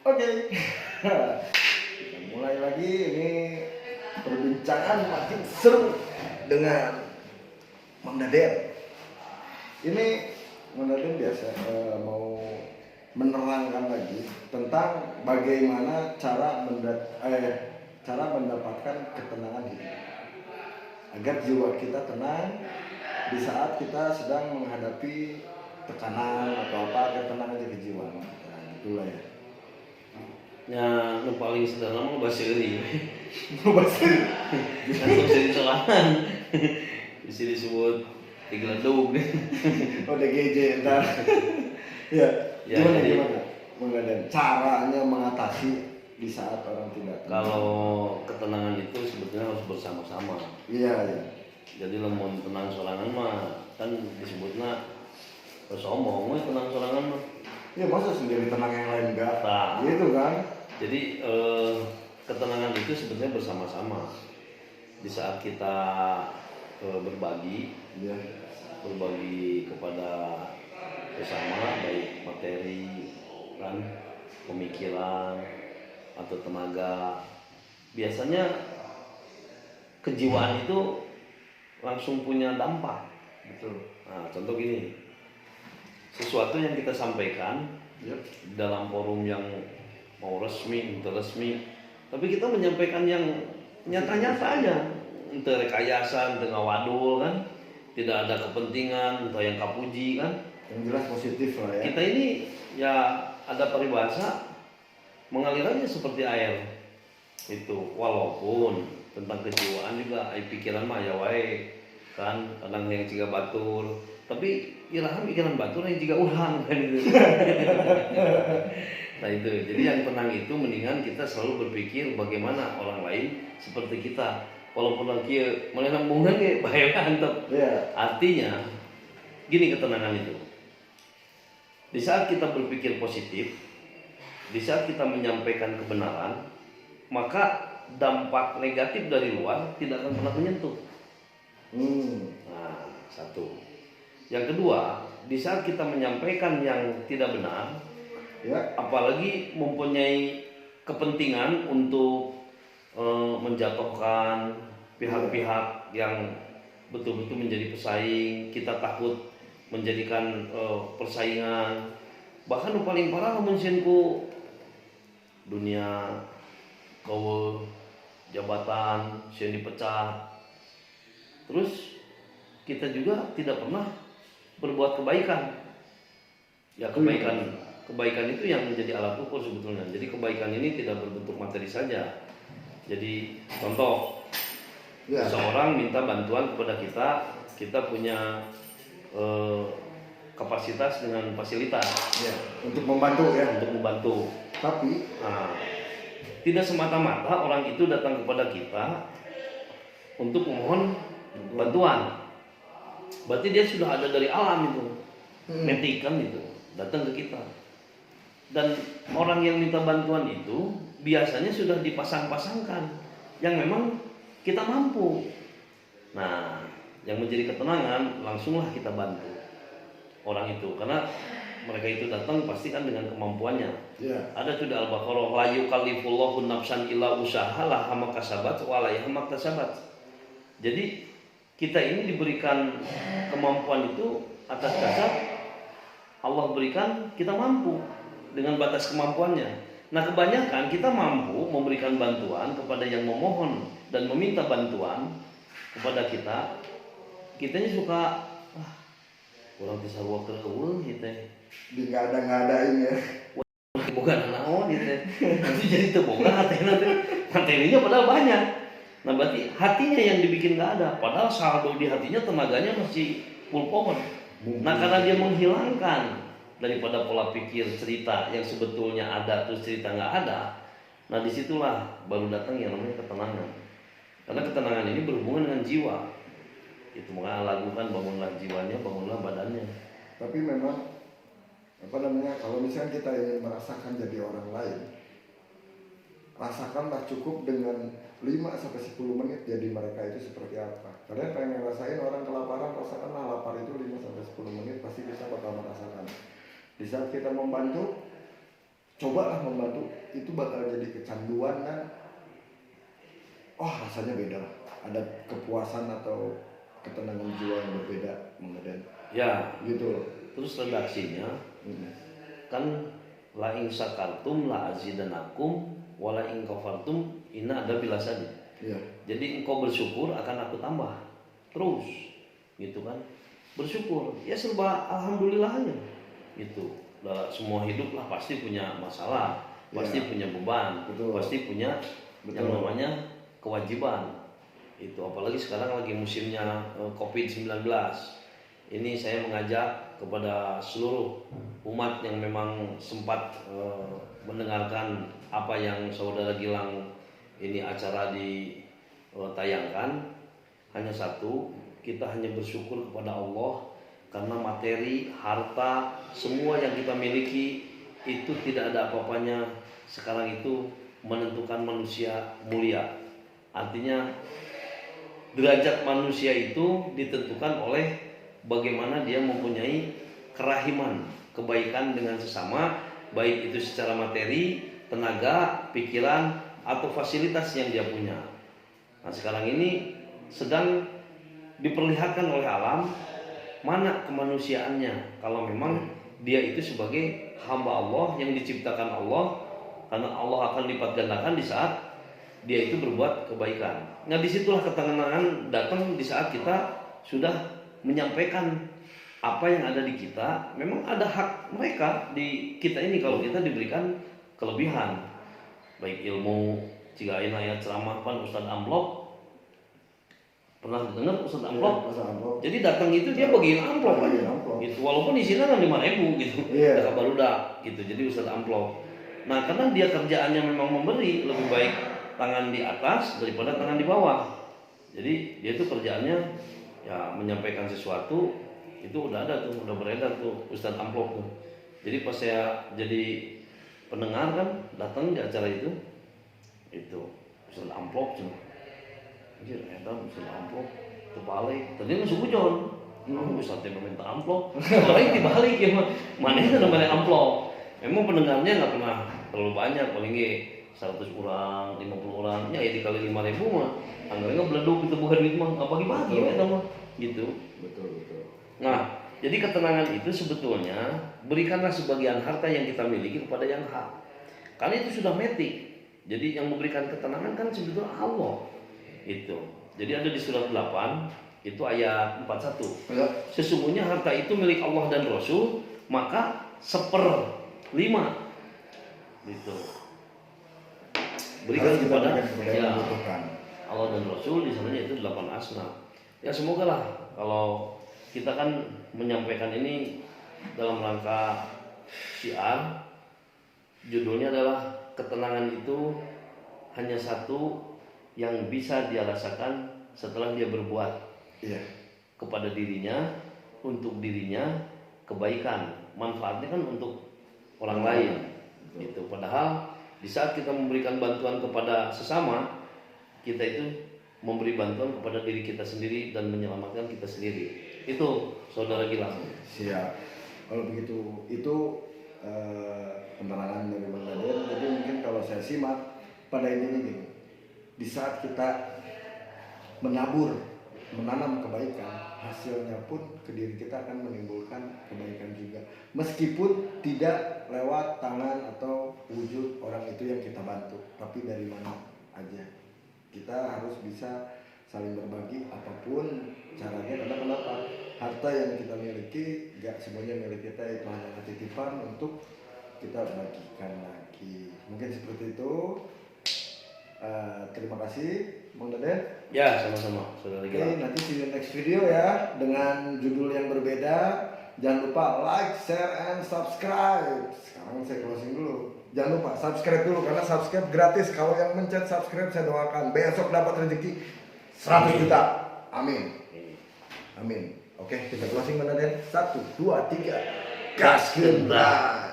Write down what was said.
Oke. Kita mulai lagi ini perbincangan makin seru dengan Mang Daden. Ini Mang Daden biasa mau menerangkan lagi tentang bagaimana cara mendapatkan ketenangan hidup agar jiwa kita tenang di saat kita sedang menghadapi tekanan atau apa, ketenangan di kejiwaan. Nah, itulah ya. Ya, nu paling sederhana mah bahasa euy. Bahasa Langsung jadi solahan. Bisa disebut digeledug. oh DGJ entar. Ya, Ya, gimana? Mengenai caranya mengatasi di saat orang tidak tenang. Kalau ketenangan itu sebetulnya harus bersama-sama. Iya. Jadi lamun tenang sorangan mah kan disebutnya sombong we tenang sorangan mah. Ya masa sendiri tenang yang lain enggak? Nah, Gitu kan? jadi ketenangan itu sebetulnya bersama-sama. Di saat kita berbagi Iya. berbagi kepada sesama, baik materi kan, pemikiran atau tenaga, biasanya kejiwaan itu langsung punya dampak. Betul. Nah, contoh gini, sesuatu yang kita sampaikan Yep. dalam forum yang mau resmi, tidak resmi, tapi kita menyampaikan yang nyata-nyata aja, entah rekayasa, entah ngawadul kan, tidak ada kepentingan, entah yang kapuji kan. Yang jelas positif lah ya. Kita ini ya ada peribahasa mengalir aja seperti air itu, walaupun tentang kejiwaan juga pikiran mah ya wae kan, kadang yang ciga batur, tapi irahan pikiran batur yang ciga urang kan gitu. Nah itu, jadi yang tenang itu mendingan kita selalu berpikir bagaimana orang lain seperti kita, walaupun lagi mana mungkin kayak bahaya antep. Iya. Artinya gini ketenangan itu, di saat kita berpikir positif, di saat kita menyampaikan kebenaran, maka dampak negatif dari luar tidak akan pernah menyentuh. Nah, satu. Yang kedua, di saat kita menyampaikan yang tidak benar, Ya. apalagi mempunyai kepentingan untuk menjatuhkan pihak-pihak yang betul-betul menjadi pesaing, kita takut menjadikan persaingan. Bahkan yang paling parah mensienku dunia kau jabatan sien dipecat, terus kita juga tidak pernah berbuat kebaikan. Ya kebaikan itu yang menjadi alat ukur sebetulnya. Jadi kebaikan ini tidak berbentuk materi saja. Jadi contoh, Ya. seseorang minta bantuan kepada kita punya kapasitas dengan fasilitas Ya. Untuk membantu ya. untuk membantu. Tapi Nah, tidak semata-mata orang itu datang kepada kita untuk memohon bantuan. Berarti dia sudah ada dari alam itu, metikan itu, datang ke kita. Dan orang yang minta bantuan itu biasanya sudah dipasang-pasangkan yang memang kita mampu. Nah, yang menjadi ketenangan langsunglah kita bantu orang itu, karena mereka itu datang pasti kan dengan kemampuannya. ya. Ada tuh di Al-Baqarah, la yukallifullahu nafsan illa usahalah ma kasabat wa alaiha ma kasabat. Jadi kita ini diberikan kemampuan itu atas dasar Allah berikan, kita mampu dengan batas kemampuannya. Nah, kebanyakan kita mampu memberikan bantuan kepada yang memohon dan meminta bantuan kepada kita. Kitanya suka kurang tisarua keeueuh gitu. Di nggak ada-ngadain ya. Bukan naon gitu. Nanti jadi teu boga hatena teh. Materinya padahal banyak. Nah, berarti hatinya yang dibikin nggak ada. Padahal saldo di hatinya, tenaganya masih full power. Nah, karena dia menghilangkan daripada pola pikir cerita yang sebetulnya ada terus cerita nggak ada. Nah, disitulah baru datang yang namanya ketenangan. Karena ketenangan ini berhubungan dengan jiwa. Itu makanya lagu kan, bangunlah jiwanya, bangunlah badannya. Tapi memang kalau misalnya kita ingin merasakan jadi orang lain, rasakanlah cukup dengan 5-10 menit jadi mereka itu seperti apa. Kalian pengen ngerasain orang kelaparan, rasakanlah lapar itu 5-10 menit, pasti kita bakal merasakan. Di saat kita membantu, cobalah membantu, itu bakal jadi kecanduan dan rasanya beda lah. Ada kepuasan atau ketenangan jiwa yang berbeda mengenai Ya, gitu loh. terus redaksinya kan la in sakartum la azidanakum wala in kafartum inna ada bilasanya. Iya. Jadi engkau bersyukur akan aku tambah terus, gitu kan? Bersyukur, ya serba alhamdulillahnya, gitu. Semua hidup lah pasti punya masalah, pasti Iya. punya beban, Betul. pasti punya yang Betul. namanya kewajiban. Itu apalagi sekarang lagi musimnya COVID-19. Ini saya mengajak kepada seluruh umat yang memang sempat mendengarkan apa yang saudara Gilang ini acara ditayangkan. Hanya satu, kita hanya bersyukur kepada Allah karena materi, harta, semua yang kita miliki itu tidak ada apa-apanya sekarang itu menentukan manusia mulia. Artinya derajat manusia itu ditentukan oleh bagaimana dia mempunyai kerahiman, kebaikan dengan sesama, baik itu secara materi, tenaga, pikiran, atau fasilitas yang dia punya. Nah sekarang ini sedang diperlihatkan oleh alam mana kemanusiaannya kalau memang dia itu sebagai hamba Allah yang diciptakan Allah, karena Allah akan lipat gandakan di saat dia itu berbuat kebaikan. Nah disitulah ketenangan datang di saat kita sudah menyampaikan apa yang ada di kita. Memang ada hak mereka di kita ini kalau kita diberikan kelebihan, baik ilmu. Jika ini ayat ceramah pan Ustadz Amplop, pernah dengar Ustadz Amplop? Jadi datang itu dia bagiin amplop aja, gitu. Walaupun isinya kan 5.000 gitu, Iya. barudak gitu. Jadi Ustadz Amplop. Nah karena dia kerjaannya memang memberi, lebih baik tangan di atas daripada tangan di bawah. Jadi dia itu kerjaannya ya menyampaikan sesuatu, itu udah ada tuh, udah beredar tuh Ustadz Amplop tuh. Jadi pas saya jadi pendengar kan datang di acara itu Ustadz Amplop cuma anjir edan Ustadz Amplop terbalik tadi masuk hujan. Ustadz yang minta amplop orang dibalik ya mana itu namanya amplop. Memang pendengarnya nggak pernah terlalu banyak, paling 100 orang, 50 orang, ya dikali 5.000 mah anggarnya beleduk itu bukan duit mah nggak pagi-pagi ya mah gitu. Betul. Nah jadi ketenangan itu sebetulnya berikanlah sebagian harta yang kita miliki kepada yang hak, karena itu sudah metik. Jadi yang memberikan ketenangan kan sebetulnya Allah itu. Jadi ada di surat 8 itu ayat 41. Ya. Sesungguhnya harta itu milik Allah dan Rasul, maka 1/5 gitu. Berikan Harus kita kepada berikan kepada yang membutuhkan. Allah dan Rasul, di sananya itu 8 asnaf. Ya semoga lah kalau kita kan menyampaikan ini dalam rangka syiar, judulnya adalah ketenangan itu hanya satu yang bisa dia rasakan setelah dia berbuat. Iya. Kepada dirinya, untuk dirinya, kebaikan, manfaatnya kan untuk orang lain gitu. Padahal di saat kita memberikan bantuan kepada sesama, kita itu memberi bantuan kepada diri kita sendiri dan menyelamatkan kita sendiri. Itu saudara Gilang. Siap. Kalau begitu itu penerangan dari Bang Raden. Jadi mungkin kalau saya simak pada intinya gini, di saat kita menanam kebaikan, hasilnya pun ke diri kita akan menimbulkan kebaikan juga, meskipun tidak lewat tangan atau wujud orang itu yang kita bantu, tapi dari mana aja kita harus bisa saling berbagi apapun caranya. Karena kenapa? Harta yang kita miliki gak semuanya milik kita, itu hanya titipan untuk kita bagikan lagi. Mungkin seperti itu. Terima kasih Bang Daden. Ya sama-sama saudara Gilang. Oke, nanti see you next video ya dengan judul yang berbeda. Jangan lupa like, share, and subscribe. Sekarang saya closing dulu. Jangan lupa subscribe dulu karena subscribe gratis. Kalau yang mencet subscribe saya doakan besok dapat rezeki 100 juta. Amin. Amin. Oke, kita closing Bang Daden. 1, 2, 3. Gas gendra.